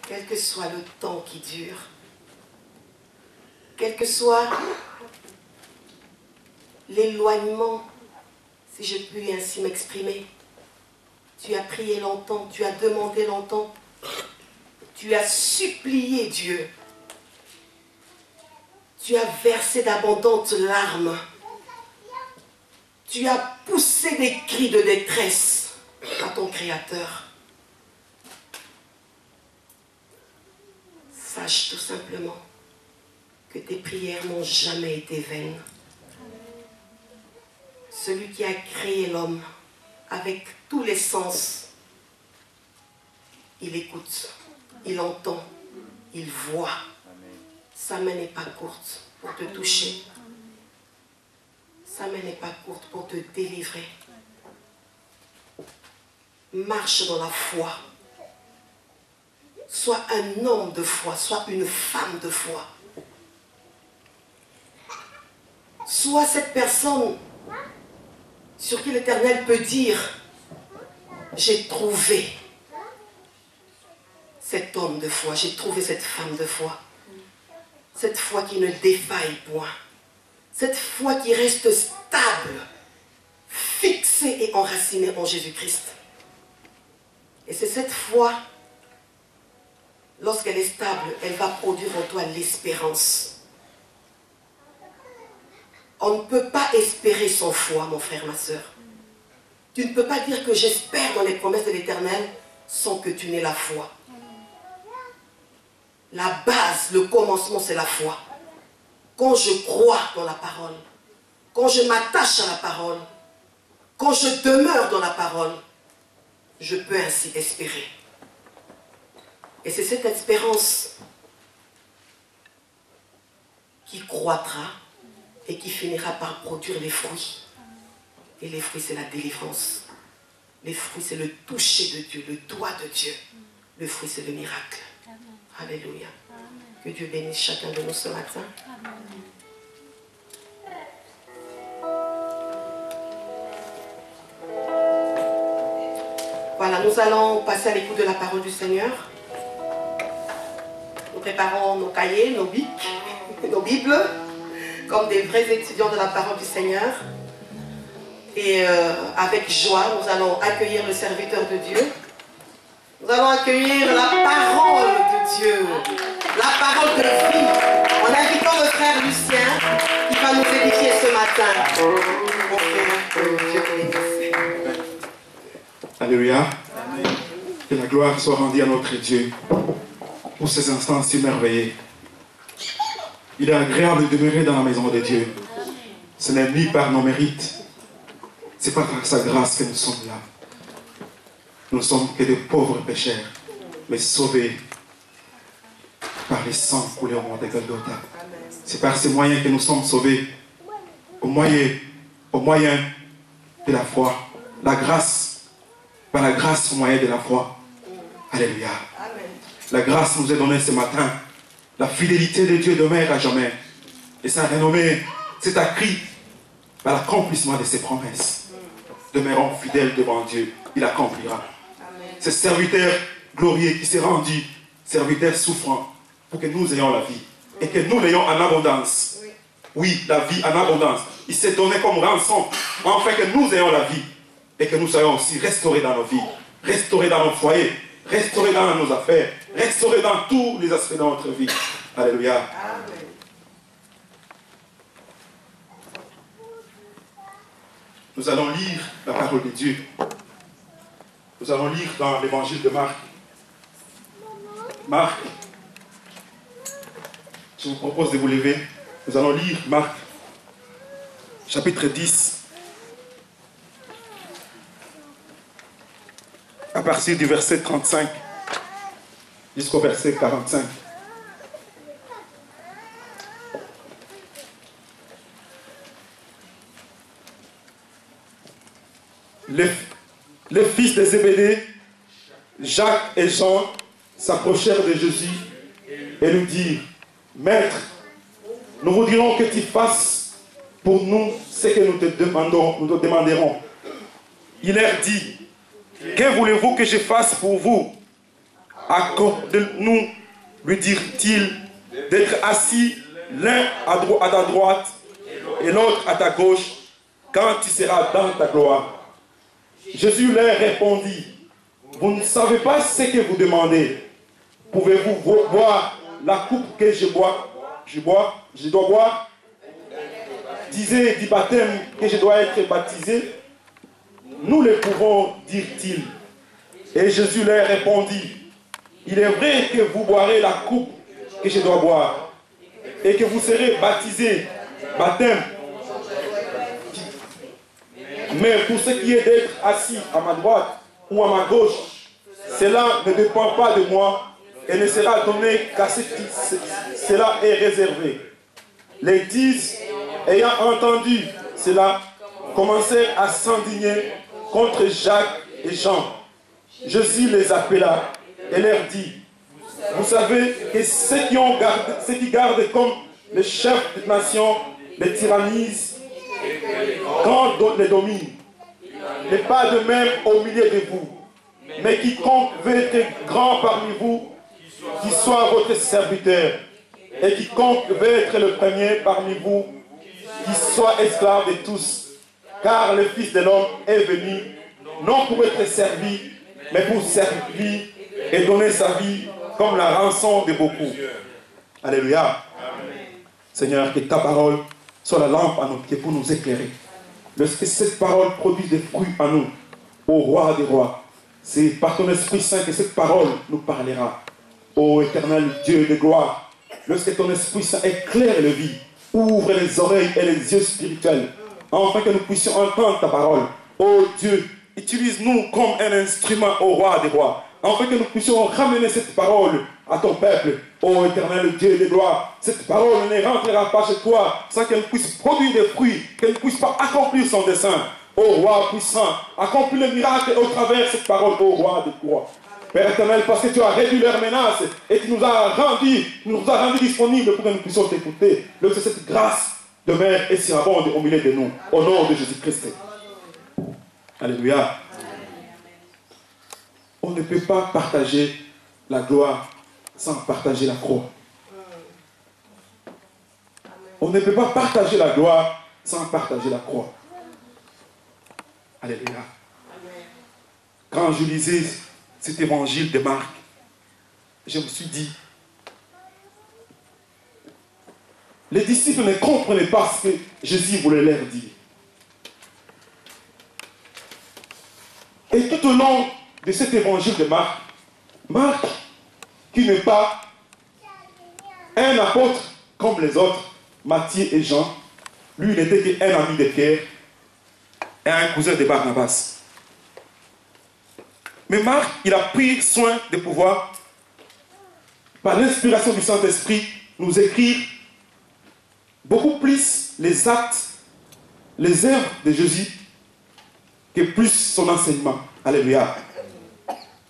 quel que soit le temps qui dure, quel que soit l'éloignement, si je puis ainsi m'exprimer, tu as prié longtemps, tu as demandé longtemps, tu as supplié Dieu, tu as versé d'abondantes larmes, tu as poussé des cris de détresse à ton Créateur. Sache tout simplement que tes prières n'ont jamais été vaines. Celui qui a créé l'homme avec tous les sens, il écoute, il entend, il voit. Sa main n'est pas courte pour te toucher. Sa main n'est pas courte pour te délivrer. Marche dans la foi. Sois un homme de foi, sois une femme de foi. Sois cette personne sur qui l'Éternel peut dire, j'ai trouvé cet homme de foi, j'ai trouvé cette femme de foi. Cette foi qui ne défaille point. Cette foi qui reste stable, fixée et enracinée en Jésus-Christ. Et c'est cette foi, lorsqu'elle est stable, elle va produire en toi l'espérance. On ne peut pas espérer sans foi, mon frère, ma soeur. Tu ne peux pas dire que j'espère dans les promesses de l'Éternel sans que tu n'aies la foi. La base, le commencement, c'est la foi. Quand je crois dans la parole, quand je m'attache à la parole, quand je demeure dans la parole, je peux ainsi espérer. Et c'est cette espérance qui croîtra et qui finira par produire les fruits. Et les fruits, c'est la délivrance. Les fruits, c'est le toucher de Dieu, le doigt de Dieu. Le fruit, c'est le miracle. Alléluia. Que Dieu bénisse chacun de nous ce matin. Voilà, nous allons passer à l'écoute de la parole du Seigneur. Nous préparons nos cahiers, nos bics, nos bibles, comme des vrais étudiants de la parole du Seigneur. Et avec joie, nous allons accueillir le serviteur de Dieu. Nous allons accueillir la parole de Dieu, la parole de vie, en invitant le frère Lucien qui va nous édifier ce matin. Dieu bénisse. Alléluia. Que la gloire soit rendue à notre Dieu pour ces instants si merveilleux. Il est agréable de demeurer dans la maison de Dieu. Ce n'est ni par nos mérites, c'est pas par sa grâce que nous sommes là. Nous ne sommes que des pauvres pécheurs, mais sauvés par les sangs coulés au mont de Golgotha. C'est par ces moyens que nous sommes sauvés, au moyen de la foi, la grâce, par la grâce au moyen de la foi. Alléluia. La grâce nous est donnée ce matin. La fidélité de Dieu demeure à jamais. Et sa renommée s'est accrue par l'accomplissement de ses promesses. Demeurons fidèles devant Dieu, il accomplira. Ce serviteur glorieux qui s'est rendu serviteur souffrant pour que nous ayons la vie et que nous l'ayons en abondance. Oui, la vie en abondance. Il s'est donné comme rançon afin que nous ayons la vie et que nous soyons aussi restaurés dans nos vies, restaurés dans nos foyers, restaurés dans nos affaires, restaurés dans tous les aspects de notre vie. Alléluia. Amen. Nous allons lire la parole de Dieu. Nous allons lire dans l'évangile de Marc. Marc, je vous propose de vous lever. Nous allons lire Marc, chapitre 10, à partir du verset 35 jusqu'au verset 45. Les fils de Zébédée, Jacques et Jean, s'approchèrent de Jésus et lui dirent, « Maître, nous voudrions que tu fasses pour nous ce que nous te demanderons. » Il leur dit, « Que voulez-vous que je fasse pour vous? » accorde-nous, lui dirent-ils, d'être assis l'un à ta droite et l'autre à ta gauche, quand tu seras dans ta gloire. Jésus leur répondit, vous ne savez pas ce que vous demandez. Pouvez-vous boire la coupe que je dois boire? Disait du baptême que je dois être baptisé. Nous le pouvons, dirent-ils. Et Jésus leur répondit, il est vrai que vous boirez la coupe que je dois boire et que vous serez baptisés, baptême. Mais pour ce qui est d'être assis à ma droite ou à ma gauche, cela ne dépend pas de moi et ne sera donné qu'à ce qui cela est réservé. Les 10, ayant entendu cela, commencèrent à s'indigner contre Jacques et Jean. Jésus les appela et leur dit, vous savez que ceux qui gardent comme les chefs de nation les tyrannisent quand les dominent. N'est pas de même au milieu de vous, mais quiconque veut être grand parmi vous, qui soit votre serviteur, et quiconque veut être le premier parmi vous, qui soit esclave de tous, car le Fils de l'homme est venu, non pour être servi, mais pour servir et donner sa vie comme la rançon de beaucoup. Alléluia. Seigneur, que ta parole soit la lampe à nos pieds pour nous éclairer. Lorsque cette parole produit des fruits à nous, ô roi des rois, c'est par ton Esprit Saint que cette parole nous parlera. Ô éternel Dieu de gloire, lorsque ton Esprit Saint éclaire les vies, ouvre les oreilles et les yeux spirituels, afin que nous puissions entendre ta parole. Ô Dieu, utilise-nous comme un instrument au roi des rois, afin que nous puissions ramener cette parole à ton peuple. Ô éternel Dieu de gloire, cette parole ne rentrera pas chez toi sans qu'elle puisse produire des fruits, qu'elle ne puisse pas accomplir son dessein. Ô roi puissant, accomplis le miracle au travers de cette parole, ô roi de gloire. Père éternel, parce que tu as réduit leurs menaces et tu nous as rendus disponibles pour que nous puissions t'écouter. Lorsque cette grâce demeure et surabonde au milieu de nous, au nom de Jésus-Christ. Alléluia. On ne peut pas partager la gloire sans partager la croix. On ne peut pas partager la gloire sans partager la croix. Alléluia. Quand je lisais cet évangile de Marc, je me suis dit, les disciples ne comprenaient pas ce que Jésus voulait leur dire. Et tout au long de cet évangile de Marc, Marc, qui n'est pas un apôtre comme les autres, Matthieu et Jean, lui, il n'était qu'un ami de Pierre et un cousin de Barnabas. Mais Marc, il a pris soin de pouvoir, par l'inspiration du Saint-Esprit, nous écrire beaucoup plus les actes, les œuvres de Jésus, que plus son enseignement. Alléluia.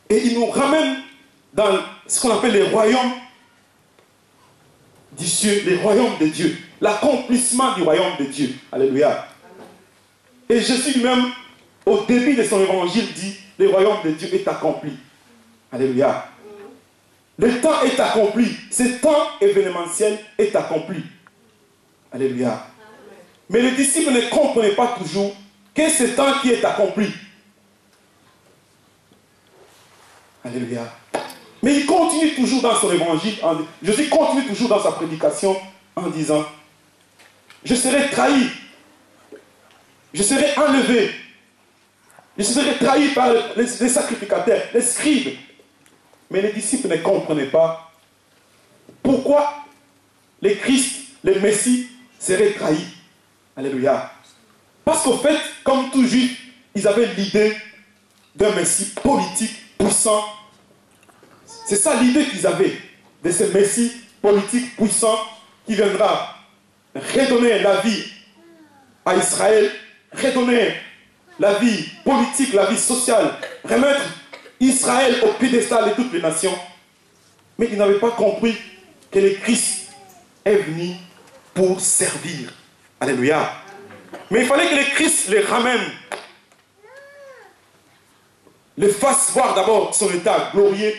Et il nous ramène dans ce qu'on appelle les royaumes du ciel, les royaumes de Dieu, l'accomplissement du royaume de Dieu. Alléluia. Et Jésus lui-même, au début de son évangile, dit, le royaume de Dieu est accompli. Alléluia. Le temps est accompli. Ce temps événementiel est accompli. Alléluia. Mais les disciples ne comprenaient pas toujours que ce temps qui est accompli. Alléluia. Mais il continue toujours dans son évangile. Jésus continue toujours dans sa prédication en disant, je serai trahi. Je serai enlevé. Je serai trahi par les sacrificateurs, les scribes. Mais les disciples ne comprenaient pas pourquoi le Christ, le Messie, serait trahi. Alléluia. Parce qu'au fait, comme tout juif, ils avaient l'idée d'un Messie politique puissant. C'est ça l'idée qu'ils avaient, de ce Messie politique puissant qui viendra redonner la vie à Israël, redonner la vie politique, la vie sociale, remettre Israël au piédestal de toutes les nations. Mais ils n'avaient pas compris que le Christ est venu pour servir. Alléluia. Mais il fallait que le Christ les ramène, les fasse voir d'abord son état glorieux,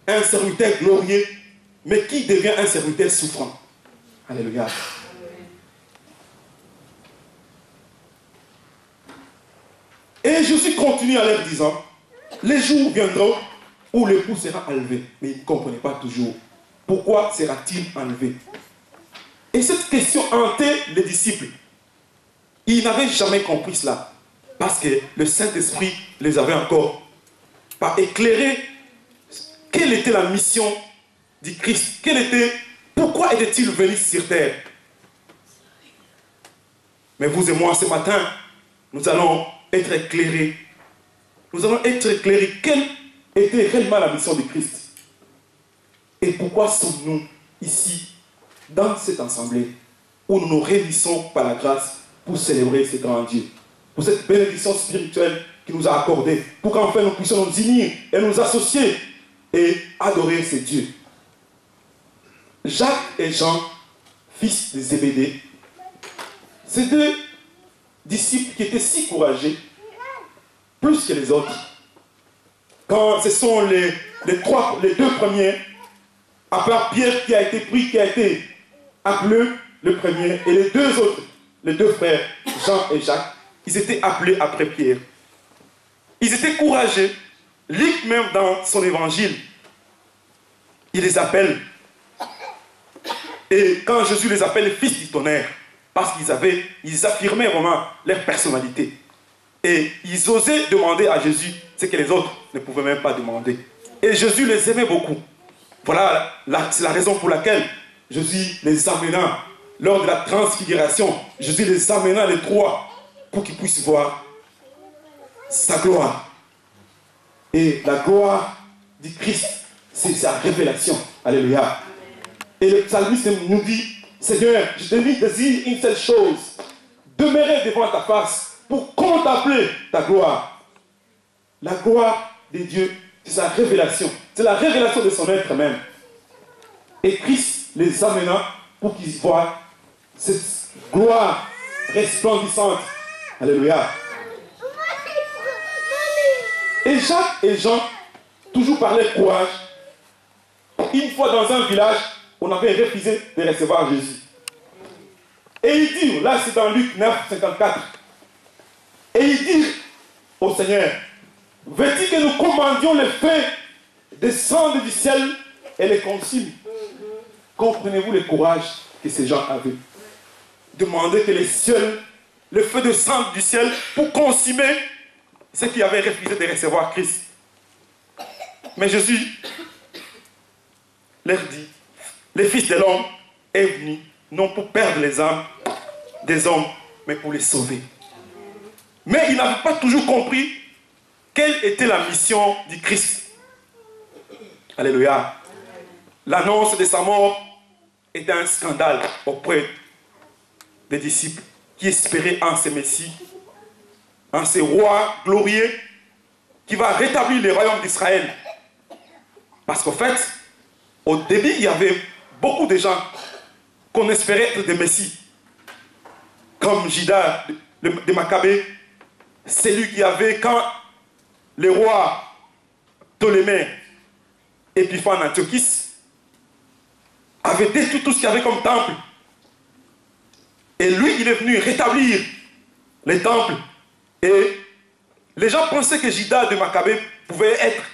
un serviteur glorieux, mais qui devient un serviteur souffrant. Alléluia. Et Jésus continue en leur disant, les jours viendront où l'époux sera enlevé. Mais ils ne comprenaient pas toujours. Pourquoi sera-t-il enlevé? Et cette question hantait les disciples. Ils n'avaient jamais compris cela. Parce que le Saint-Esprit les avait encore pas éclairé. Quelle était la mission du Christ? Pourquoi était-il venu sur terre? Mais vous et moi, ce matin, nous allons être éclairés. Nous allons être éclairés. Quelle était réellement la mission du Christ? Et pourquoi sommes-nous ici, dans cette assemblée, où nous nous réunissons par la grâce pour célébrer ce grand Dieu, pour cette bénédiction spirituelle qu'il nous a accordée, pour qu'enfin nous puissions nous unir et nous associer et adorer ce Dieu. Jacques et Jean, fils de Zébédée, ces deux disciples qui étaient si courageux, plus que les autres. Quand ce sont les deux premiers, à part Pierre qui a été pris, qui a été appelé le premier, et les deux autres, les deux frères, Jean et Jacques, ils étaient appelés après Pierre. Ils étaient courageux. Luc même dans son évangile, il les appelle. Et quand Jésus les appelle fils du tonnerre, parce ils affirmaient vraiment leur personnalité. Et ils osaient demander à Jésus ce que les autres ne pouvaient même pas demander. Et Jésus les aimait beaucoup. Voilà, c'est la raison pour laquelle Jésus les amena lors de la transfiguration. Jésus les amena les trois pour qu'ils puissent voir sa gloire. Et la gloire du Christ, c'est sa révélation. Alléluia. Et le psalmiste nous dit, Seigneur, je désire une seule chose, demeurer devant ta face pour contempler ta gloire. La gloire de Dieu, c'est sa révélation. C'est la révélation de son être même. Et Christ les amena pour qu'ils voient cette gloire resplendissante. Alléluia. Et Jacques et Jean, toujours par leur courage, une fois dans un village, on avait refusé de recevoir Jésus. Et il dit, là c'est dans Luc 9, 54, et il dit au Seigneur, veux-tu que nous commandions le feu descendre du ciel et les consume? Comprenez-vous le courage que ces gens avaient? Demander que le feu descende du ciel pour consumer ceux qui avaient refusé de recevoir Christ. Mais Jésus leur dit, le Fils de l'homme est venu, non pour perdre les âmes des hommes, mais pour les sauver. Mais ils n'avaient pas toujours compris quelle était la mission du Christ. Alléluia. L'annonce de sa mort était un scandale auprès des disciples qui espéraient en ce Messie, en ce roi glorieux qui va rétablir le royaume d'Israël. Parce qu'en fait, au début, il y avait beaucoup de gens qu'on espérait être des messies. Comme Judas de Maccabée, celui qui avait, quand le roi Ptolémée Épiphane Antiochus avait détruit tout ce qu'il y avait comme temple. Et lui, il est venu rétablir les temples. Et les gens pensaient que Judas de Maccabée pouvait être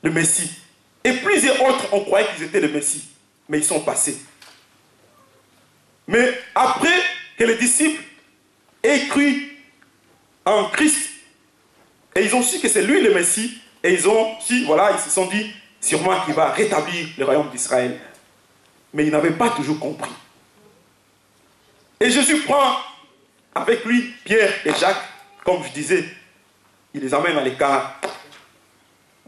le Messie. Et plusieurs autres, on croyait qu'ils étaient le Messie. Mais ils sont passés. Mais après que les disciples aient cru en Christ, et ils ont su que c'est lui le Messie, et ils ont su, voilà, ils se sont dit, sûrement qu'il va rétablir le royaume d'Israël. Mais ils n'avaient pas toujours compris. Et Jésus prend avec lui Pierre et Jacques, comme je disais, il les amène à l'écart.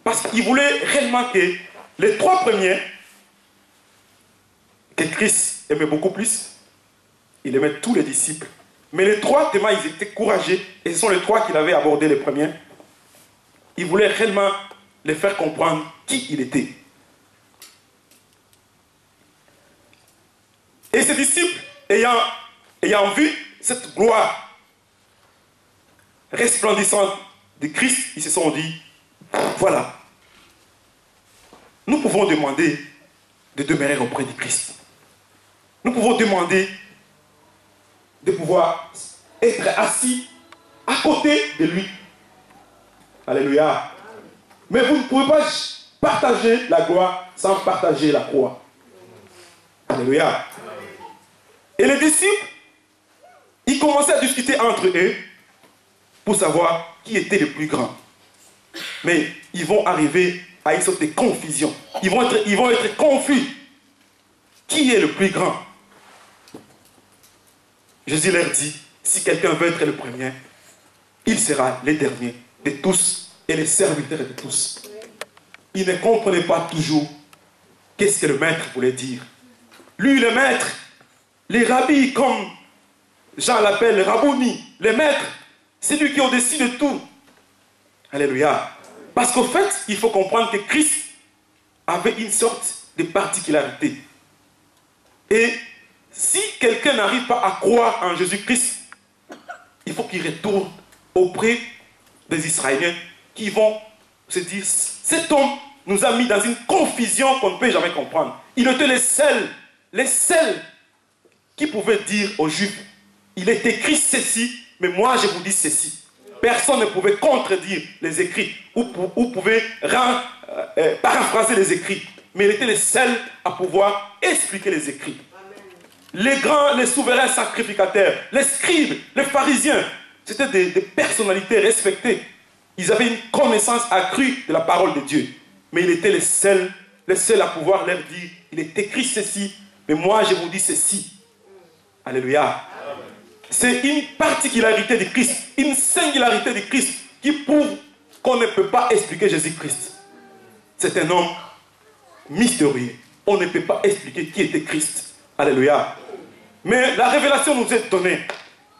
Parce qu'il voulait réellement que les trois premiers, que Christ aimait beaucoup plus, il aimait tous les disciples. Mais les trois, tellement ils étaient courageux, et ce sont les trois qu'il avait abordés les premiers, il voulait réellement les faire comprendre qui il était. Et ces disciples, ayant vu cette gloire resplendissante de Christ, ils se sont dit, voilà, nous pouvons demander de demeurer auprès du Christ. Nous pouvons demander de pouvoir être assis à côté de lui. Alléluia. Mais vous ne pouvez pas partager la gloire sans partager la croix. Alléluia. Et les disciples, ils commençaient à discuter entre eux pour savoir qui était le plus grand. Mais ils vont arriver à une sorte de confusion. Ils vont être confus. Qui est le plus grand? Jésus leur dit, si quelqu'un veut être le premier, il sera le dernier de tous et le serviteur de tous. Ils ne comprenaient pas toujours qu'est-ce que le maître voulait dire. Lui, le maître, les rabbis, comme Jean l'appelle, le rabouni, le maître, c'est lui qui est au-dessus de tout. Alléluia. Parce qu'au fait, il faut comprendre que Christ avait une sorte de particularité. Et si quelqu'un n'arrive pas à croire en Jésus-Christ, il faut qu'il retourne auprès des Israéliens qui vont se dire, cet homme nous a mis dans une confusion qu'on ne peut jamais comprendre. Il était les seuls qui pouvaient dire aux Juifs, il est écrit ceci, mais moi je vous dis ceci. Personne ne pouvait contredire les écrits ou pouvait paraphraser les écrits. Mais il était le seul à pouvoir expliquer les écrits. Les grands, les souverains sacrificateurs, les scribes, les pharisiens, c'était des personnalités respectées. Ils avaient une connaissance accrue de la parole de Dieu. Mais il était le seul à pouvoir leur dire, il est écrit ceci, mais moi je vous dis ceci. Alléluia. C'est une particularité de Christ, une singularité de Christ qui prouve qu'on ne peut pas expliquer Jésus-Christ. C'est un homme mystérieux. On ne peut pas expliquer qui était Christ. Alléluia. Mais la révélation nous est donnée.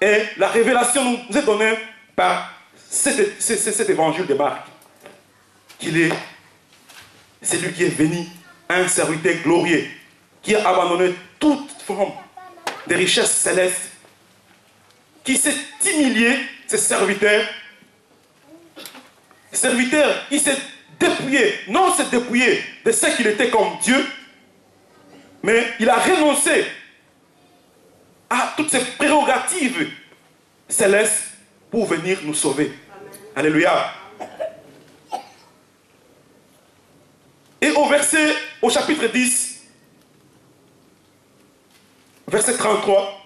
Et la révélation nous est donnée par cet évangile de Marc. Qu'il est celui qui est venu, un serviteur glorieux, qui a abandonné toute forme de richesse céleste, qui s'est humilié, ce serviteur qui s'est dépouillé, non s'est dépouillé de ce qu'il était comme Dieu, mais il a renoncé à toutes ses prérogatives célestes pour venir nous sauver. Amen. Alléluia. Et au chapitre 10, verset 33,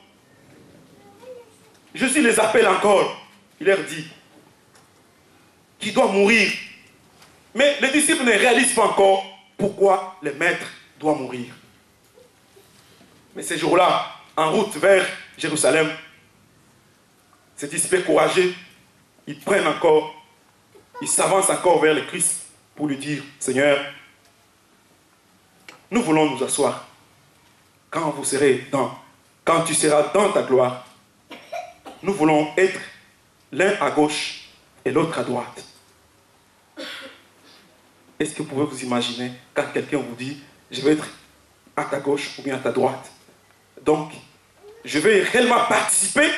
Jésus les appelle encore. Il leur dit qu'il doit mourir. Mais les disciples ne réalisent pas encore pourquoi le maître doit mourir. Mais ces jours-là, en route vers Jérusalem, ces disciples courageux, ils s'avancent encore vers le Christ pour lui dire, Seigneur, nous voulons nous asseoir. Quand tu seras dans ta gloire, nous voulons être l'un à gauche et l'autre à droite. Est-ce que vous pouvez vous imaginer quand quelqu'un vous dit, je vais être à ta gauche ou bien à ta droite? Donc, je vais réellement participer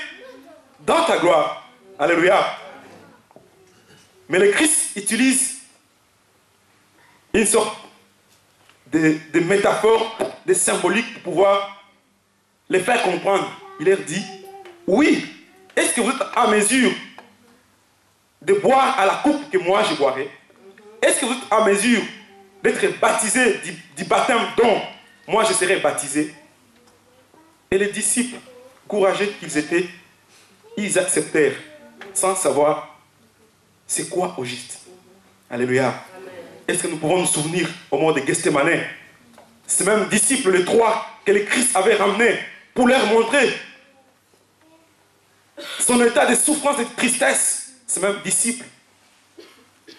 dans ta gloire. Alléluia. Mais le Christ utilise une sorte de métaphore, de symbolique pour pouvoir les faire comprendre. Il leur dit, oui, est-ce que vous êtes à mesure de boire à la coupe que moi je boirai? Est-ce que vous êtes à mesure d'être baptisé du baptême dont moi je serai baptisé? Et les disciples, courageux qu'ils étaient, ils acceptèrent sans savoir c'est quoi au juste. Alléluia. Est-ce que nous pouvons nous souvenir au moment de Gethsémane, ces mêmes disciples, les trois que le Christ avait ramenés pour leur montrer son état de souffrance et de tristesse, ces mêmes disciples,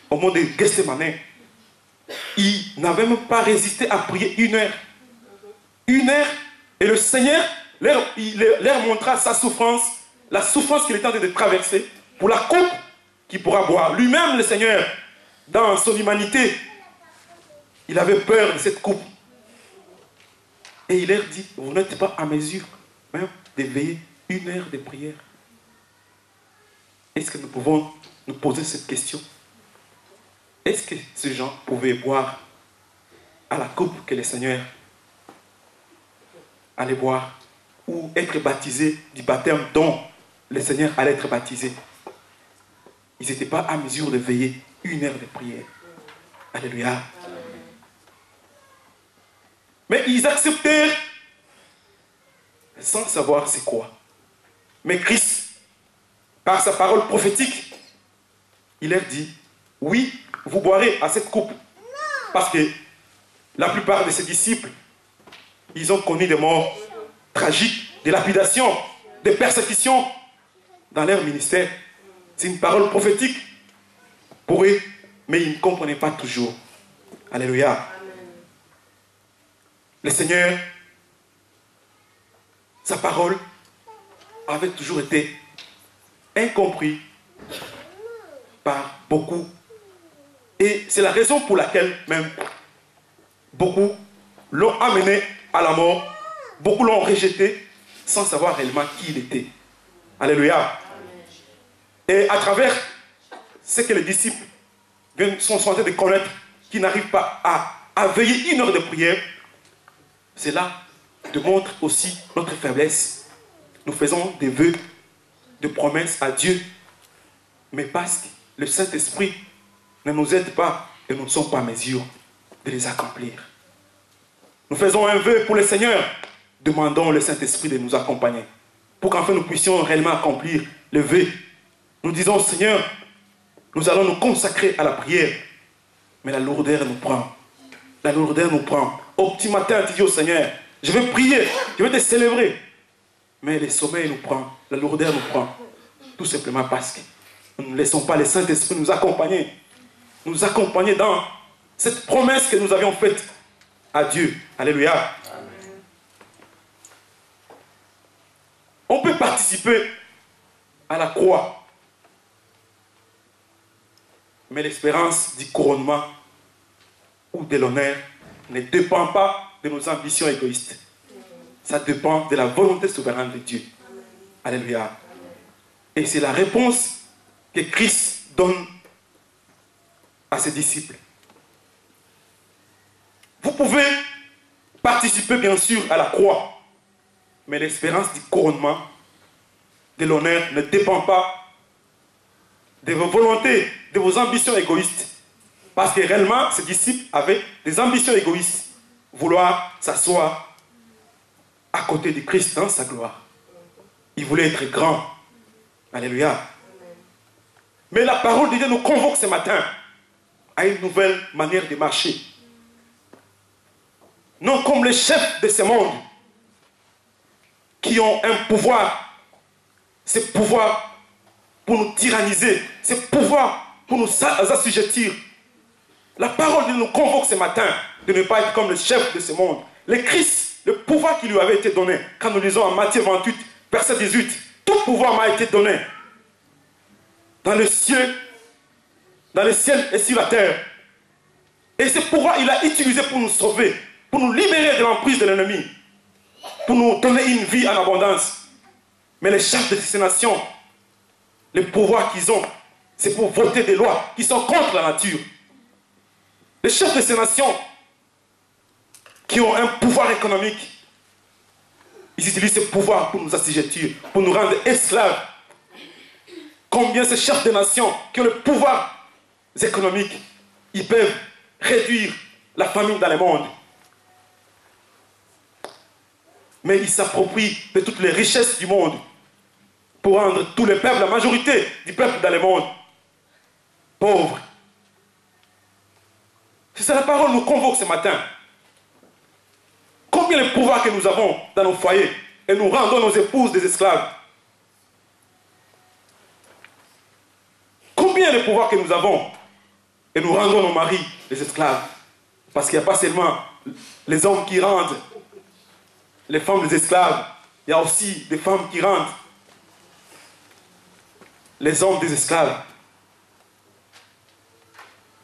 au moment de Gethsémane, ils n'avaient même pas résisté à prier 1 heure. 1 heure, et le Seigneur leur montra sa souffrance, la souffrance qu'il était en train de traverser, pour la coupe qu'il pourra boire. Lui-même, le Seigneur, dans son humanité, il avait peur de cette coupe. Et il leur dit, vous n'êtes pas à mesure même de veiller 1 heure de prière. Est-ce que nous pouvons nous poser cette question? Est-ce que ces gens pouvaient boire à la coupe que le Seigneur allait boire ou être baptisé du baptême dont le Seigneur allait être baptisé. Ils n'étaient pas à mesure de veiller 1 heure de prière. Alléluia. Mais ils acceptèrent sans savoir c'est quoi. Mais Christ, par sa parole prophétique, il leur dit, oui, vous boirez à cette coupe. Parce que la plupart de ses disciples, ils ont connu des morts tragiques, des lapidations, des persécutions dans leur ministère. C'est une parole prophétique pour eux, mais ils ne comprenaient pas toujours. Alléluia. Amen. Le Seigneur, sa parole avait toujours été incomprise par beaucoup. Et c'est la raison pour laquelle même beaucoup l'ont amené à la mort. Beaucoup l'ont rejeté sans savoir réellement qui il était. Alléluia. Et à travers ce que les disciples sont en train de connaître, qui n'arrivent pas à veiller 1 heure de prière, cela démontre aussi notre faiblesse. Nous faisons des vœux, de promesses à Dieu, mais parce que le Saint-Esprit ne nous aide pas et nous ne sommes pas en mesure de les accomplir. Nous faisons un vœu pour le Seigneur, demandons au Saint-Esprit de nous accompagner pour qu'enfin nous puissions réellement accomplir le vœu. Nous disons, Seigneur, nous allons nous consacrer à la prière, mais la lourdeur nous prend. La lourdeur nous prend. Au petit matin, tu dis au Seigneur, je vais prier, je vais te célébrer. Mais le sommeil nous prend, la lourdeur nous prend. Tout simplement parce que nous ne laissons pas le Saint-Esprit nous accompagner dans cette promesse que nous avions faite à Dieu. Alléluia. Amen. On peut participer à la croix, mais l'espérance du couronnement ou de l'honneur ne dépend pas de nos ambitions égoïstes. Ça dépend de la volonté souveraine de Dieu. Alléluia. Et c'est la réponse que Christ donne à ses disciples. Vous pouvez participer bien sûr à la croix, mais l'espérance du couronnement, de l'honneur, ne dépend pas de vos volontés, de vos ambitions égoïstes. Parce que réellement, ces disciples avaient des ambitions égoïstes. Vouloir s'asseoir à côté de Christ dans sa gloire. Ils voulaient être grands. Alléluia. Mais la parole de Dieu nous convoque ce matin à une nouvelle manière de marcher. Non comme les chefs de ce monde qui ont un pouvoir. Ce pouvoir pour nous tyranniser. Ce pouvoir pour nous assujettir. La parole de Dieu nous convoque ce matin de ne pas être comme le chef de ce monde. Le Christ, le pouvoir qui lui avait été donné, quand nous lisons en Matthieu 28, verset 18, tout pouvoir m'a été donné dans le ciel et sur la terre. Et ce pouvoir, il a utilisé pour nous sauver, pour nous libérer de l'emprise de l'ennemi, pour nous donner une vie en abondance. Mais les chefs de ces nations, le pouvoir qu'ils ont, c'est pour voter des lois qui sont contre la nature. Les chefs de ces nations qui ont un pouvoir économique, ils utilisent ce pouvoir pour nous assujettir, pour nous rendre esclaves. Combien ces chefs de nations qui ont le pouvoir économique, ils peuvent réduire la famine dans le monde. Mais ils s'approprient de toutes les richesses du monde pour rendre tous les peuples, la majorité du peuple dans le monde, pauvres. C'est ça la parole nous convoque ce matin. Combien de pouvoir que nous avons dans nos foyers et nous rendons nos épouses des esclaves. Combien de pouvoir que nous avons et nous rendons nos maris des esclaves. Parce qu'il n'y a pas seulement les hommes qui rendent les femmes des esclaves, il y a aussi des femmes qui rendent les hommes des esclaves.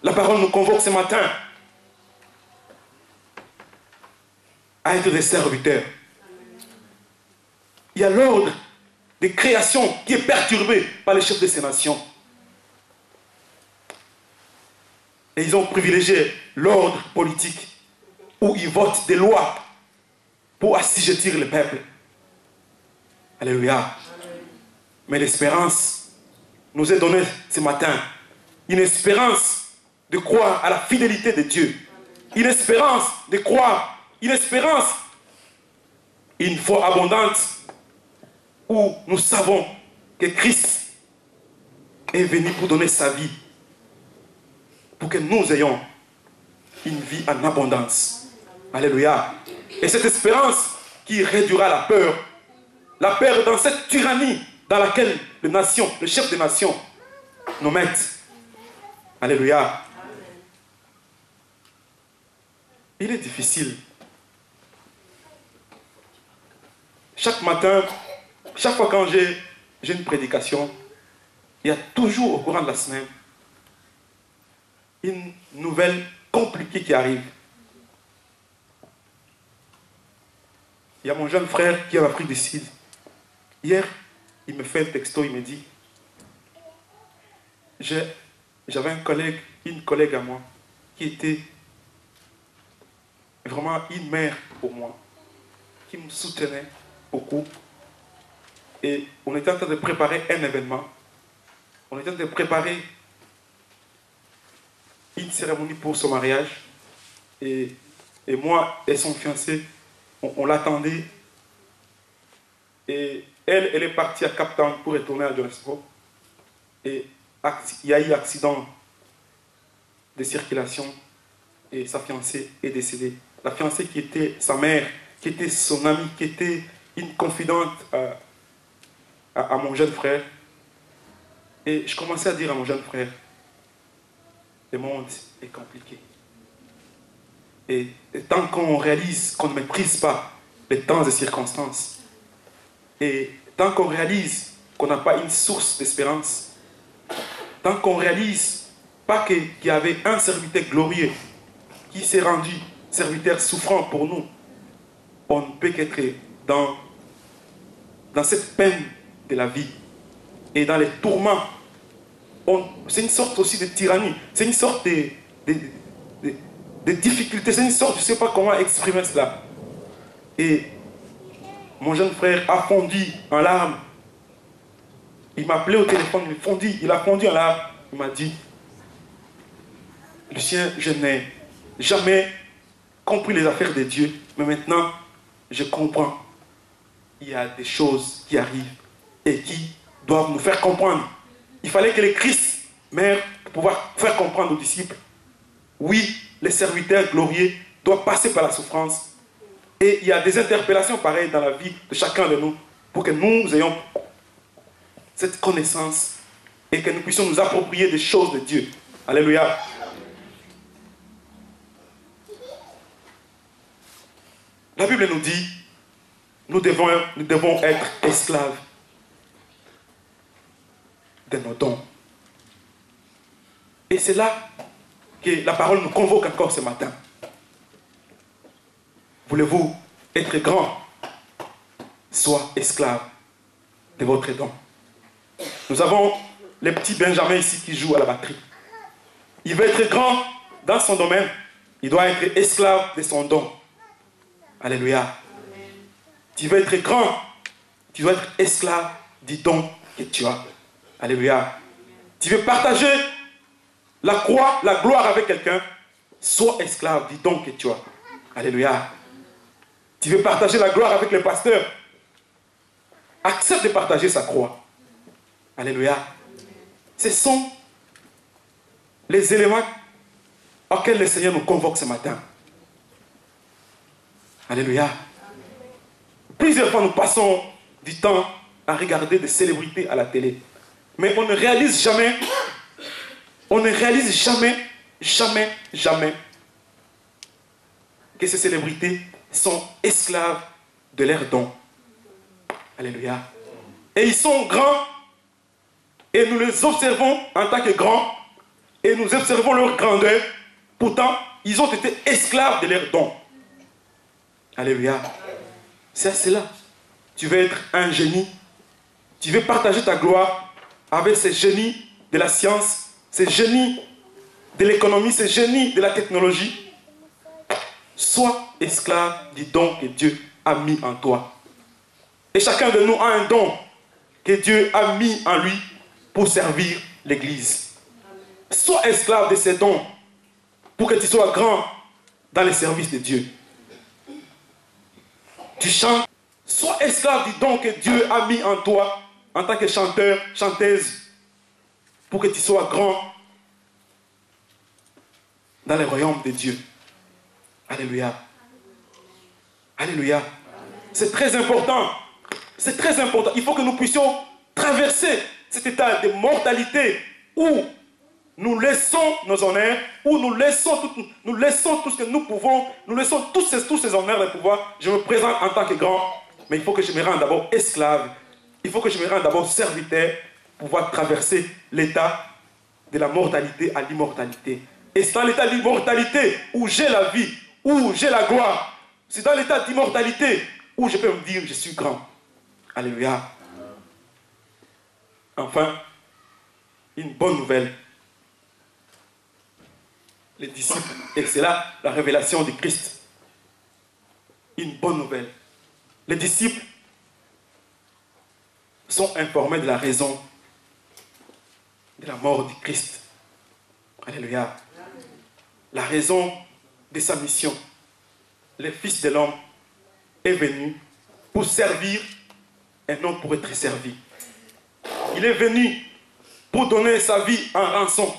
La parole nous convoque ce matin à être des serviteurs. Il y a l'ordre de création qui est perturbé par les chefs de ces nations. Et ils ont privilégié l'ordre politique où ils votent des lois pour assujettir le peuple. Alléluia. Mais l'espérance nous est donnée ce matin. Une espérance de croire à la fidélité de Dieu. Une espérance de croire. Une espérance, une foi abondante, où nous savons que Christ est venu pour donner sa vie, pour que nous ayons une vie en abondance. Alléluia. Et cette espérance qui réduira la peur dans cette tyrannie dans laquelle les nations, le chef des nations nous mettent. Alléluia. Il est difficile. Chaque matin, chaque fois quand j'ai une prédication, il y a toujours au courant de la semaine une nouvelle compliquée qui arrive. Il y a mon jeune frère qui est en Afrique du Sud. Hier, il me fait un texto, il me dit, j'avais une collègue à moi, qui était vraiment une mère pour moi, qui me soutenait beaucoup. Et on était en train de préparer un événement. On était en train de préparer une cérémonie pour son mariage. Et moi et son fiancé, on l'attendait. Et elle est partie à Cape Town pour retourner à Johannesburg. Et il y a eu accident de circulation et sa fiancée est décédée. La fiancée qui était sa mère, qui était son amie, qui était une confidente à mon jeune frère. Et je commençais à dire à mon jeune frère, le monde est compliqué. Et tant qu'on réalise qu'on ne méprise pas les temps et circonstances, et tant qu'on réalise qu'on n'a pas une source d'espérance, tant qu'on réalise pas qu'il y avait un serviteur glorieux qui s'est rendu serviteur souffrant pour nous, on ne peut qu'être dans cette peine de la vie et dans les tourments. C'est une sorte aussi de tyrannie, c'est une sorte de difficulté, c'est une sorte, je ne sais pas comment exprimer cela. Et mon jeune frère a fondu en larmes. Il m'a appelé au téléphone, il a fondu en larmes. Il m'a dit, Lucien, je n'ai jamais compris les affaires de Dieu, mais maintenant, je comprends. Il y a des choses qui arrivent et qui doivent nous faire comprendre. Il fallait que le Christ meure pour pouvoir faire comprendre aux disciples. Oui, les serviteurs glorieux doivent passer par la souffrance. Et il y a des interpellations pareilles dans la vie de chacun de nous pour que nous ayons cette connaissance et que nous puissions nous approprier des choses de Dieu. Alléluia. La Bible nous dit, nous devons être esclaves de nos dons. Et c'est là que la parole nous convoque encore ce matin. Voulez-vous être grand? Soyez esclave de votre don. Nous avons le petit Benjamin ici qui joue à la batterie. Il veut être grand dans son domaine. Il doit être esclave de son don. Alléluia. Tu veux être grand, tu dois être esclave du don que tu as. Alléluia. Tu veux partager la croix, la gloire avec quelqu'un, sois esclave du don que tu as. Alléluia. Tu veux partager la gloire avec le pasteur, accepte de partager sa croix. Alléluia. Ce sont les éléments auxquels le Seigneur nous convoque ce matin. Alléluia. Plusieurs fois nous passons du temps à regarder des célébrités à la télé. Mais on ne réalise jamais, jamais que ces célébrités sont esclaves de leurs dons. Alléluia. Et ils sont grands et nous les observons en tant que grands et nous observons leur grandeur. Pourtant, ils ont été esclaves de leurs dons. Alléluia. C'est cela. Tu veux être un génie. Tu veux partager ta gloire avec ces génies de la science, ces génies de l'économie, ces génies de la technologie. sois esclave du don que Dieu a mis en toi. Et chacun de nous a un don que Dieu a mis en lui pour servir l'Église. Sois esclave de ces dons pour que tu sois grand dans le service de Dieu. Tu chantes, sois esclave du don que Dieu a mis en toi en tant que chanteur, chanteuse, pour que tu sois grand dans le royaume de Dieu. Alléluia. Alléluia. C'est très important. C'est très important. Il faut que nous puissions traverser cet état de mortalité où nous laissons nos honneurs, où nous laissons tout ce que nous pouvons, nous laissons tous ces honneurs et pouvoirs. Je me présente en tant que grand, mais il faut que je me rende d'abord esclave. Il faut que je me rende d'abord serviteur pour pouvoir traverser l'état de la mortalité à l'immortalité. Et c'est dans l'état d'immortalité où j'ai la vie, où j'ai la gloire. C'est dans l'état d'immortalité où je peux me dire je suis grand. Alléluia. Enfin, une bonne nouvelle. Les disciples, et c'est là la révélation de Christ. Une bonne nouvelle. Les disciples sont informés de la raison de la mort du Christ. Alléluia. La raison de sa mission. Le Fils de l'homme est venu pour servir et non pour être servi. Il est venu pour donner sa vie en rançon.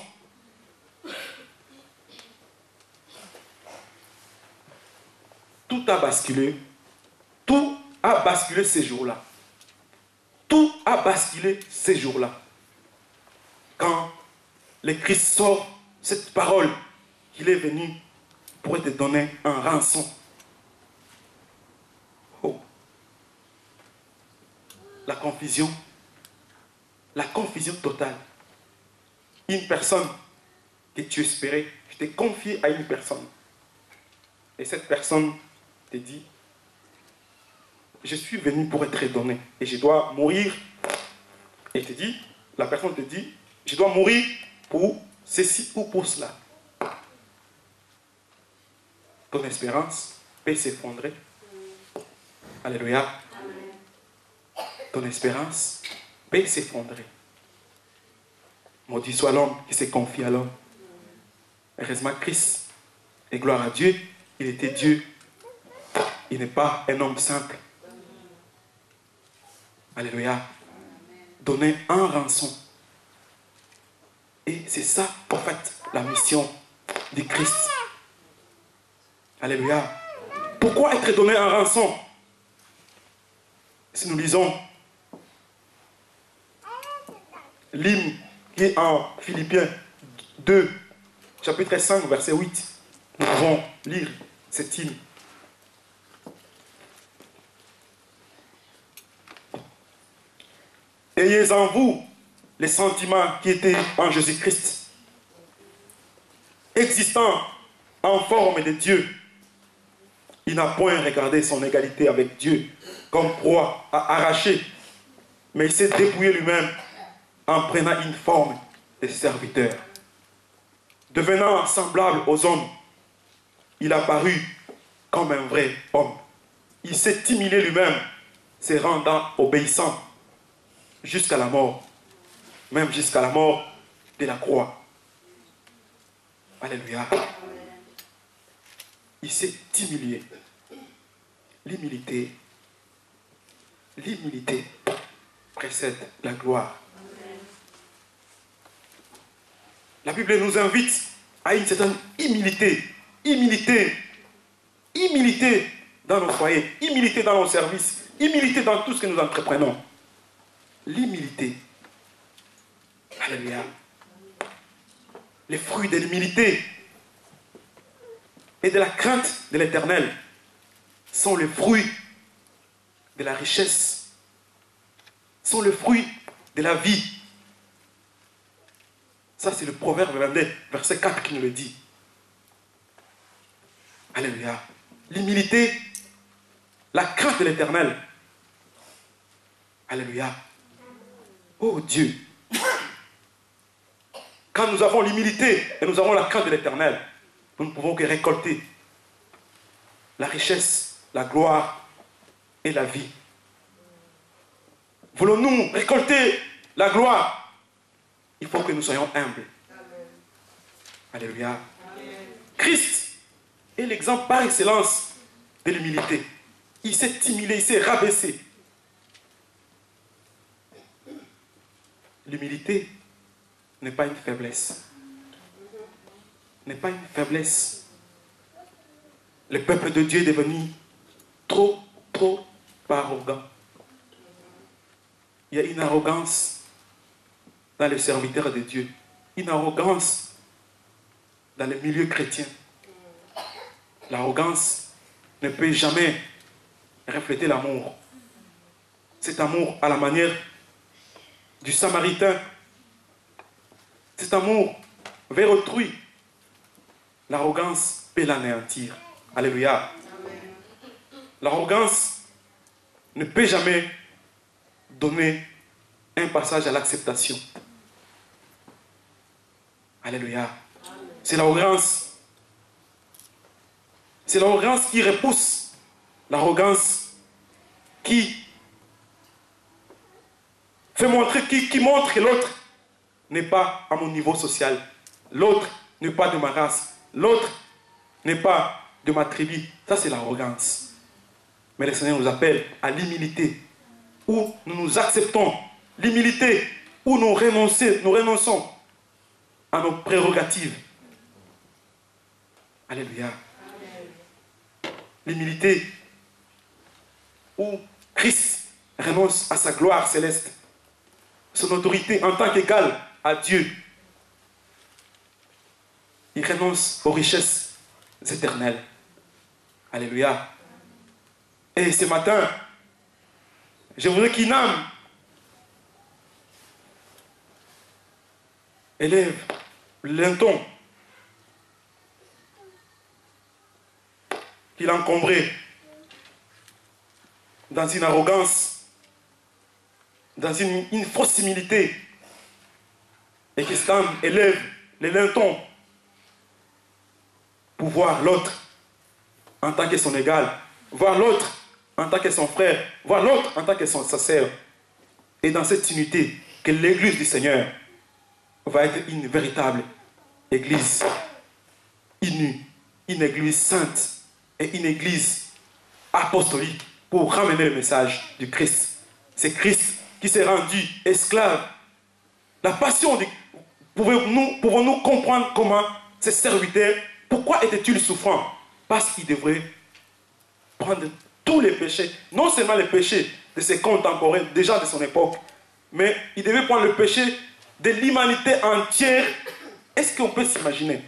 Tout a basculé. Tout a basculé ces jours-là. Tout a basculé ces jours-là. Quand le Christ sort cette parole qu'il est venu pour te donner un rançon. Oh. La confusion totale. Une personne que tu espérais, tu t'es confié à une personne. Et cette personne te dit, je suis venu pour être donné et je dois mourir. Et te dit, la personne te dit, je dois mourir pour ceci ou pour cela. Ton espérance peut s'effondrer. Alléluia. Ton espérance peut s'effondrer. Maudit soit l'homme qui se confie à l'homme. Heureusement Christ, et gloire à Dieu, il était Dieu. Il n'est pas un homme simple. Alléluia. Donner un rançon. Et c'est ça, en fait, la mission du Christ. Alléluia. Pourquoi être donné un rançon? Si nous lisons l'hymne qui est en Philippiens 2, chapitre 5, verset 8, nous pouvons lire cet hymne. Ayez en vous les sentiments qui étaient en Jésus-Christ, existant en forme de Dieu. Il n'a point regardé son égalité avec Dieu comme proie à arracher, mais il s'est dépouillé lui-même en prenant une forme de serviteur. Devenant semblable aux hommes, il apparut comme un vrai homme. Il s'est humilié lui-même, se rendant obéissant jusqu'à la mort, même jusqu'à la mort de la croix. Alléluia. Il s'est humilié. L'humilité précède la gloire. La Bible nous invite à une certaine humilité dans nos foyers, humilité dans nos services, humilité dans tout ce que nous entreprenons. L'humilité. Alléluia. Les fruits de l'humilité et de la crainte de l'Éternel sont les fruits de la richesse, sont le fruit de la vie. Ça, c'est le Proverbe 22, verset 4 qui nous le dit. Alléluia. L'humilité, la crainte de l'Éternel. Alléluia. Oh Dieu. Quand nous avons l'humilité et nous avons la crainte de l'Éternel, nous ne pouvons que récolter la richesse, la gloire et la vie. Voulons-nous récolter la gloire? Il faut que nous soyons humbles. Amen. Alléluia. Amen. Christ est l'exemple par excellence de l'humilité. Il s'est humilié, il s'est rabaissé. L'humilité n'est pas une faiblesse. N'est pas une faiblesse. Le peuple de Dieu est devenu trop arrogant. Il y a une arrogance dans les serviteurs de Dieu. Une arrogance dans le milieu chrétien. L'arrogance ne peut jamais refléter l'amour. Cet amour à la manière du Samaritain. Cet amour vers autrui. L'arrogance peut l'anéantir. Alléluia. L'arrogance ne peut jamais donner un passage à l'acceptation. Alléluia. C'est l'arrogance. C'est l'arrogance qui repousse. L'arrogance qui fait montrer, qui montre que l'autre n'est pas à mon niveau social. L'autre n'est pas de ma race. L'autre n'est pas de ma tribu. Ça, c'est l'arrogance. Mais le Seigneur nous appelle à l'humilité, où nous nous acceptons. L'humilité, où nous renonçons à nos prérogatives. Alléluia. L'humilité, où Christ renonce à sa gloire céleste, son autorité en tant qu'égal à Dieu. Il renonce aux richesses éternelles. Alléluia. Et ce matin, je voudrais qu'une âme élève le linton qu'il a encombré dans une arrogance, dans une fausse humilité, et que cette âme élève le linton pour voir l'autre en tant que son égal, voir l'autre en tant que son frère, voir l'autre en tant que sa sœur. Et dans cette unité, que l'église du Seigneur va être une véritable église unie, une église sainte et une église apostolique pour ramener le message du Christ. C'est Christ qui s'est rendu esclave. La passion de... Pouvons-nous comprendre comment ces serviteurs, pourquoi étaient-ils souffrants? Parce qu'ils devraient prendre tous les péchés, non seulement les péchés de ses contemporains, déjà de son époque, mais ils devaient prendre le péché de l'humanité entière. Est-ce qu'on peut s'imaginer?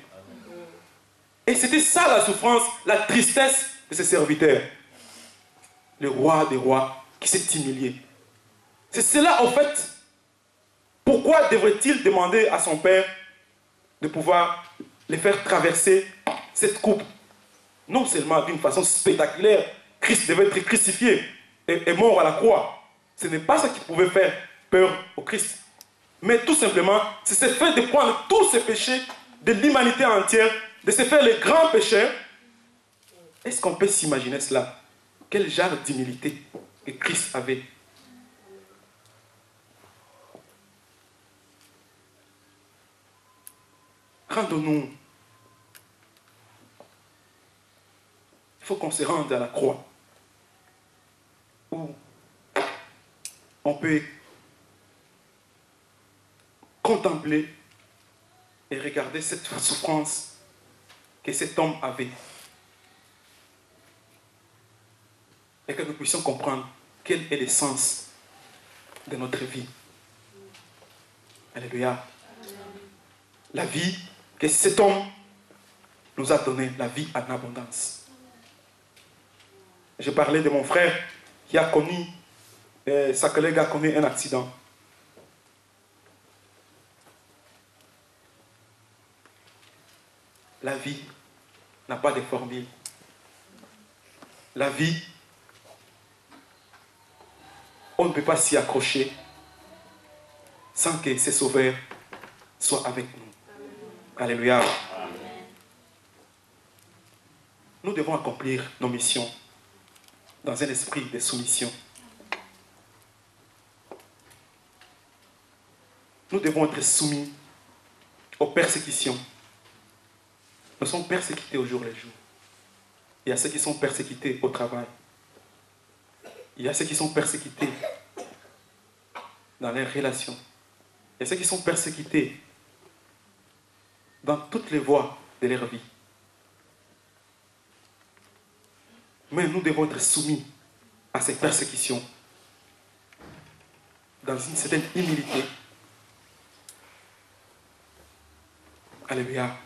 Et c'était ça la souffrance, la tristesse de ces serviteurs. Le roi des rois qui s'est humilié. C'est cela en fait. Pourquoi devrait-il demander à son père de pouvoir les faire traverser cette coupe? Non seulement d'une façon spectaculaire, Christ devait être crucifié et mort à la croix. Ce n'est pas ça qui pouvait faire peur au Christ. Mais tout simplement, c'est ce fait de prendre tous ces péchés de l'humanité entière, de se faire les grands pécheurs. Est-ce qu'on peut s'imaginer cela? Quel genre d'humilité que Christ avait? Rendons-nous. Il faut qu'on se rende à la croix, où on peut contempler et regarder cette souffrance que cet homme avait. Et que nous puissions comprendre quel est le sens de notre vie. Alléluia. La vie que cet homme nous a donnée, la vie en abondance. Je parlais de mon frère qui a connu, sa collègue a connu un accident. La vie n'a pas de formule. La vie, on ne peut pas s'y accrocher sans que ces sauveurs soient avec nous. Alléluia. nous devons accomplir nos missions dans un esprit de soumission. Nous devons être soumis aux persécutions. Nous sommes persécutés au jour le jour. Il y a ceux qui sont persécutés au travail. Il y a ceux qui sont persécutés dans leurs relations. Il y a ceux qui sont persécutés dans toutes les voies de leur vie. Mais nous devons être soumis à ces persécutions dans une certaine humilité. Alléluia.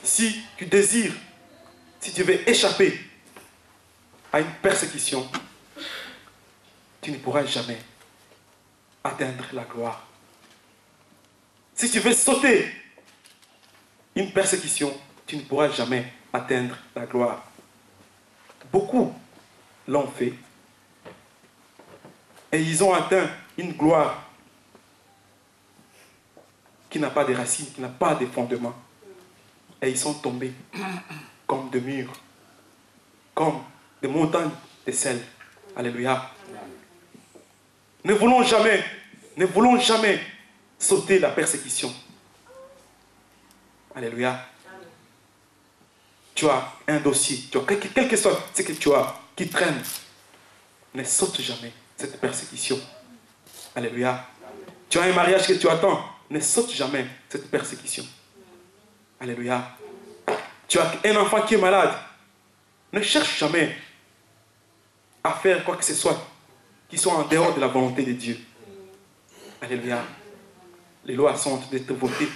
Si tu désires, si tu veux échapper à une persécution, tu ne pourras jamais atteindre la gloire. Si tu veux sauter une persécution, tu ne pourras jamais atteindre la gloire. Beaucoup l'ont fait et ils ont atteint une gloire qui n'a pas de racines, qui n'a pas de fondement. Et ils sont tombés comme des murs, comme des montagnes de sel. Alléluia. Ne voulons jamais sauter la persécution. Alléluia. Tu as un dossier, quel que soit ce que tu as qui traîne, ne saute jamais cette persécution. Alléluia. Tu as un mariage que tu attends, ne saute jamais cette persécution. Alléluia. Tu as un enfant qui est malade, ne cherche jamais à faire quoi que ce soit qui soit en dehors de la volonté de Dieu. Alléluia. Les lois sont d'être votées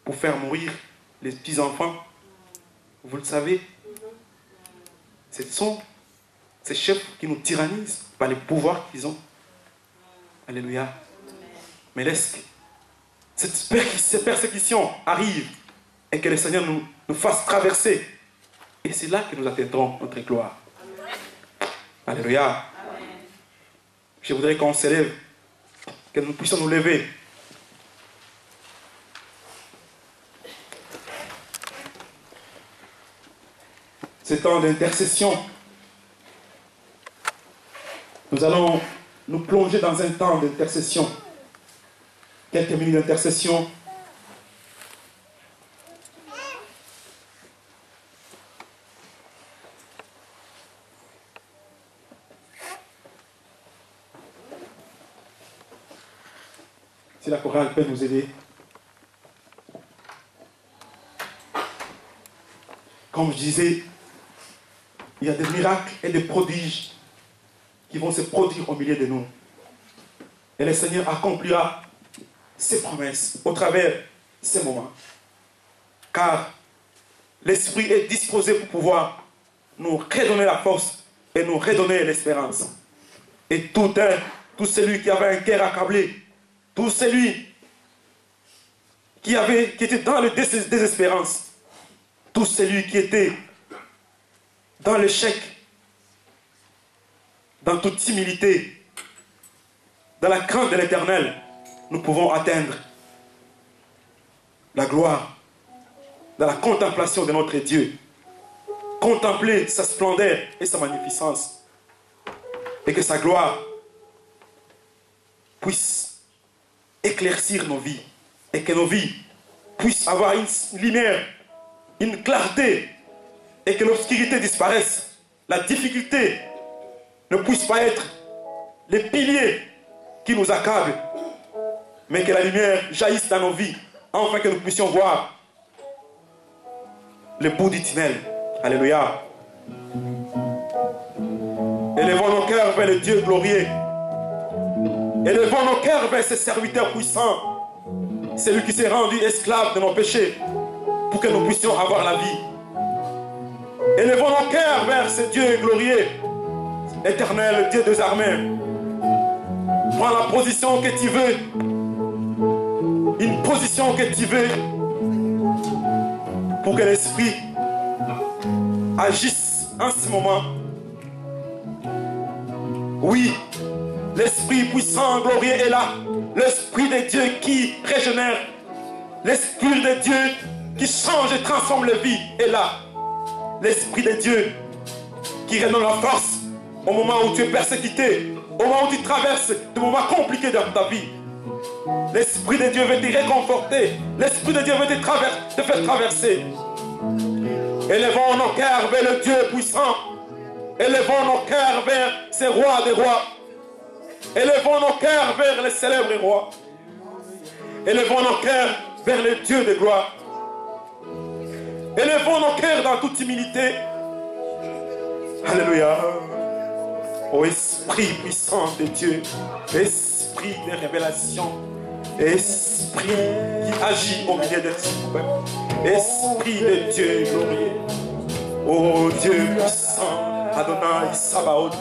pour faire mourir les petits-enfants. Vous le savez, ce sont ces chefs qui nous tyrannisent par les pouvoirs qu'ils ont. Alléluia. Mais laisse que ces persécutions arrivent et que le Seigneur nous fasse traverser. Et c'est là que nous atteindrons notre gloire. Alléluia. Je voudrais qu'on s'élève, que nous puissions nous lever. Ce temps d'intercession, nous allons nous plonger dans un temps d'intercession. Quelques minutes d'intercession. Si la chorale peut nous aider. Comme je disais, il y a des miracles et des prodiges qui vont se produire au milieu de nous. Et le Seigneur accomplira ses promesses au travers de ces moments. Car l'Esprit est disposé pour pouvoir nous redonner la force et nous redonner l'espérance. Et tout celui qui avait un cœur accablé, tout celui qui était dans le désespérance, tout celui qui était dans l'échec, dans toute humilité, dans la crainte de l'Éternel, nous pouvons atteindre la gloire dans la contemplation de notre Dieu. Contempler sa splendeur et sa magnificence. Et que sa gloire puisse éclaircir nos vies. Et que nos vies puissent avoir une lumière, une clarté. Et que l'obscurité disparaisse. La difficulté ne puisse pas être les piliers qui nous accablent. Mais que la lumière jaillisse dans nos vies, afin que nous puissions voir le bout du tunnel. Alléluia. Élevons nos cœurs vers le Dieu glorieux. Élevons nos cœurs vers ce serviteur puissant. Celui qui s'est rendu esclave de nos péchés pour que nous puissions avoir la vie. Élevons nos cœurs vers ce Dieu glorieux, éternel, Dieu des armées. Prends la position que tu veux. Une position que tu veux pour que l'Esprit agisse en ce moment. Oui, l'Esprit puissant, glorieux est là. L'Esprit de Dieu qui régénère. L'Esprit de Dieu qui change et transforme les vies est là. L'Esprit de Dieu qui redonne la force au moment où tu es persécuté, au moment où tu traverses des moments compliqués dans ta vie. L'Esprit de Dieu veut te réconforter. L'Esprit de Dieu veut te faire traverser. Élevons nos cœurs vers le Dieu puissant. Élevons nos cœurs vers ces rois des rois. Élevons nos cœurs vers les célèbres rois. Élevons nos cœurs vers le Dieu de gloire. Élevons nos cœurs dans toute humilité. Alléluia. Ô Esprit puissant de Dieu, Esprit de révélation, Esprit qui agit au milieu de son peuple, Esprit de Dieu glorieux, ô Dieu puissant, Adonai Sabaoth,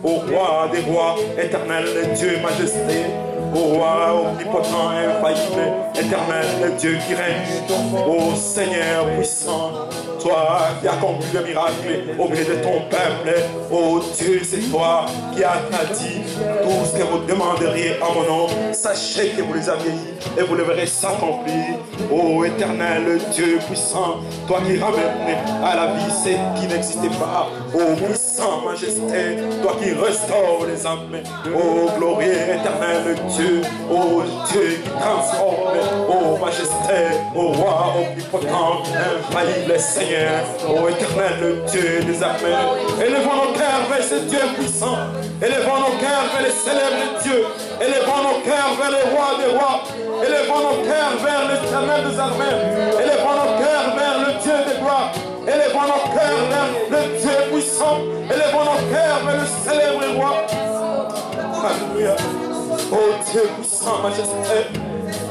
ô roi des rois, éternel Dieu majesté, ô roi omnipotent, infaillible, éternel Dieu qui règne, ô Seigneur puissant, toi qui as accompli le miracle au milieu de ton peuple, ô Dieu, c'est toi qui as dit tout ce que vous demanderiez en mon nom. Sachez que vous les avez eu et vous le verrez s'accomplir. Ô éternel Dieu puissant, toi qui ramènes à la vie ce qui n'existait pas. Ô puissant majesté, toi qui restaures les âmes. Ô glorieux éternel Dieu, ô Dieu qui transforme. Ô majesté, ô roi omnipotent, infaillible Seigneur. Ô éternel Dieu des armées, élevons nos cœurs vers ce Dieu puissant, élevons nos cœurs vers les célèbres dieux, élevons nos cœurs vers les rois des rois, élevons nos cœurs vers l'éternel des armées, élevons nos cœurs vers le Dieu des gloires, élevons nos cœurs vers le Dieu puissant, élevons nos cœurs vers le célèbre roi. Alléluia. Ô Dieu puissant, majesté,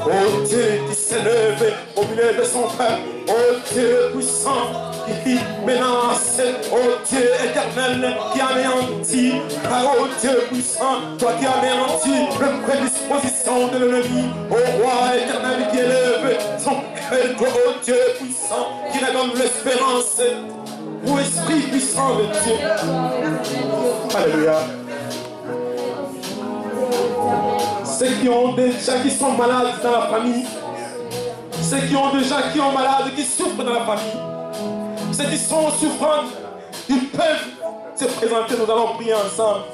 ô Dieu qui s'élève au milieu de son peuple, ô Dieu puissant qui menace, ô Dieu éternel qui anéantit, ô Dieu puissant, toi qui anéantis la prédisposition de l'ennemi, ô roi éternel qui élève son cœur, toi, ô Dieu puissant qui redonne l'espérance, ô Esprit puissant de Dieu. Alléluia. Ceux qui sont malades dans la famille, ceux qui ont malades, qui souffrent dans la famille, ceux qui sont souffrants, ils peuvent se présenter, nous allons prier ensemble.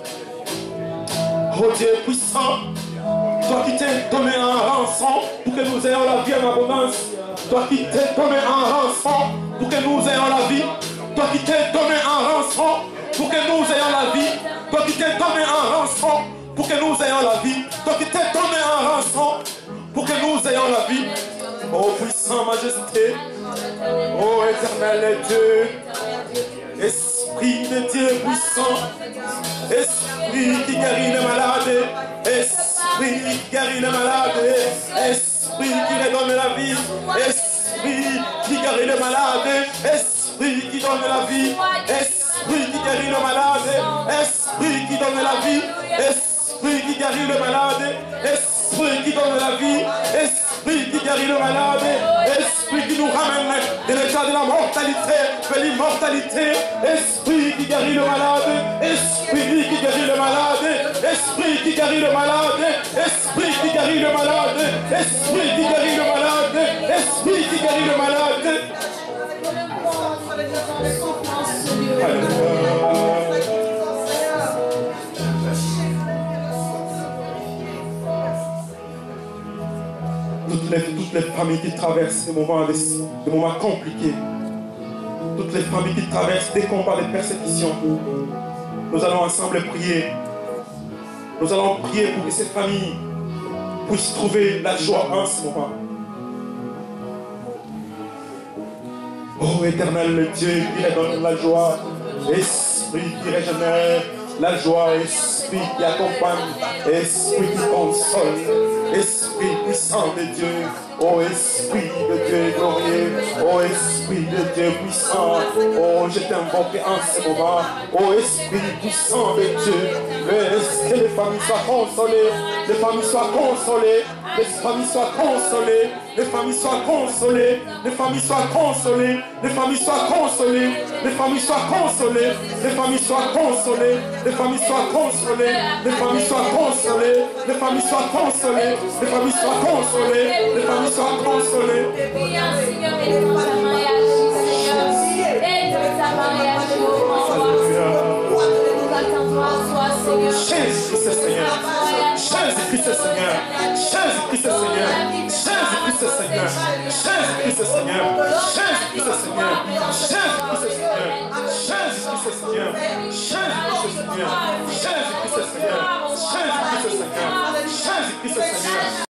Oh Dieu puissant, toi qui t'es donné en rançon pour que nous ayons la vie en abondance, toi qui t'es donné en rançon pour que nous ayons la vie, toi qui t'es donné en rançon pour que nous ayons la vie, toi qui t'es donné en rançon pour que nous ayons la vie, toi qui t'es donné en rançon pour que nous ayons la vie. Oh puissant majesté, oh éternel Dieu, Esprit de Dieu puissant, Esprit qui guérit les malades, Esprit qui guérit les malades, Esprit qui redonne la vie, Esprit qui guérit les malades, Esprit qui donne la vie, Esprit qui guérit les malades, Esprit qui donne la vie, Esprit qui guérit le malade, Esprit qui donne la vie, Esprit qui guérit le malade, Esprit qui nous ramène de l'état de la mortalité vers l'immortalité, Esprit qui guérit le malade, Esprit qui guérit le malade, Esprit qui guérit le malade, Esprit qui guérit le malade, Esprit qui guérit le malade, Esprit qui guérit le malade. Toutes les familles qui traversent des moments compliqués, toutes les familles qui traversent des combats, des persécutions, nous allons ensemble prier. Nous allons prier pour que ces familles puissent trouver la joie en ce moment. Oh éternel Dieu qui redonne la joie, Esprit qui régénère la joie, Esprit qui accompagne, Esprit qui console, Esprit puissant de Dieu, oh Esprit de Dieu glorieux, oh Esprit de Dieu puissant, oh je t'invoque en ce moment, oh Esprit puissant de Dieu, laisse que les familles soient consolées, les familles soient consolées, les familles soient consolées, les familles soient consolées, les familles soient consolées, les familles soient consolées, Les familles soient consolées. Les familles soient consolées. Les familles soient consolées. Les familles soient consolées. Les familles soient consolées. Les familles soient consolées. Les familles soient consolées. Jésus-Christ est Seigneur. Jésus-Christ est Seigneur. Jésus-Christ est Seigneur. Jésus-Christ est Seigneur. Jésus-Christ est Seigneur. Jésus-Christ est Seigneur. Jésus-Christ est Seigneur. Jésus-Christ est Seigneur. Jésus-Christ est Seigneur. Jésus-Christ est Seigneur. Jésus-Christ est Seigneur. Jésus-Christ est Seigneur.